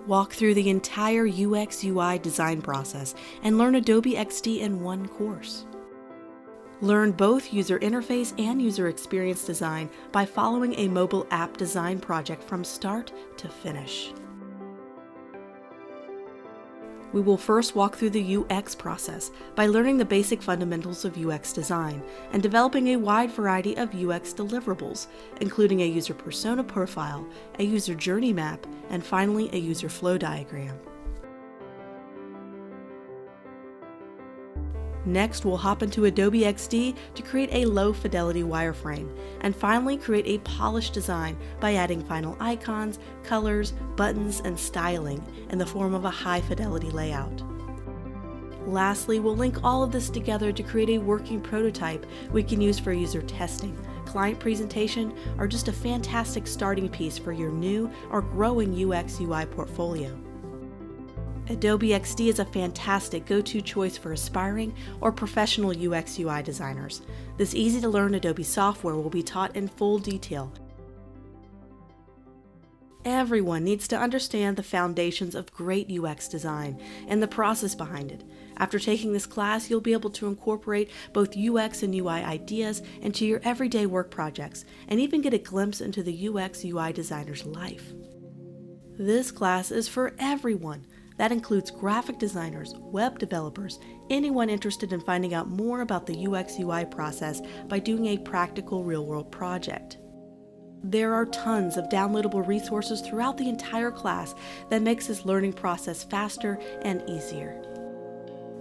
Walk through the entire UX UI design process and learn Adobe XD in one course. Learn both user interface and user experience design by following a mobile app design project from start to finish. We will first walk through the UX process by learning the basic fundamentals of UX design and developing a wide variety of UX deliverables, including a user persona profile, a user journey map, and finally a user flow diagram. Next, we'll hop into Adobe XD to create a low-fidelity wireframe, and finally create a polished design by adding final icons, colors, buttons, and styling in the form of a high-fidelity layout. Lastly, we'll link all of this together to create a working prototype we can use for user testing, client presentation, or just a fantastic starting piece for your new or growing UX/UI portfolio. Adobe XD is a fantastic go-to choice for aspiring or professional UX/UI designers. This easy-to-learn Adobe software will be taught in full detail. Everyone needs to understand the foundations of great UX design and the process behind it. After taking this class, you'll be able to incorporate both UX and UI ideas into your everyday work projects and even get a glimpse into the UX/UI designer's life. This class is for everyone. That includes graphic designers, web developers, anyone interested in finding out more about the UX/UI process by doing a practical real-world project. There are tons of downloadable resources throughout the entire class that makes this learning process faster and easier.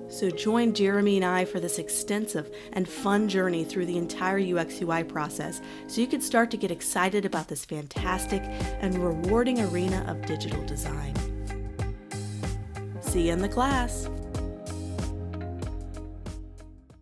So join Jeremy and I for this extensive and fun journey through the entire UX/UI process so you can start to get excited about this fantastic and rewarding arena of digital design. See you in the class!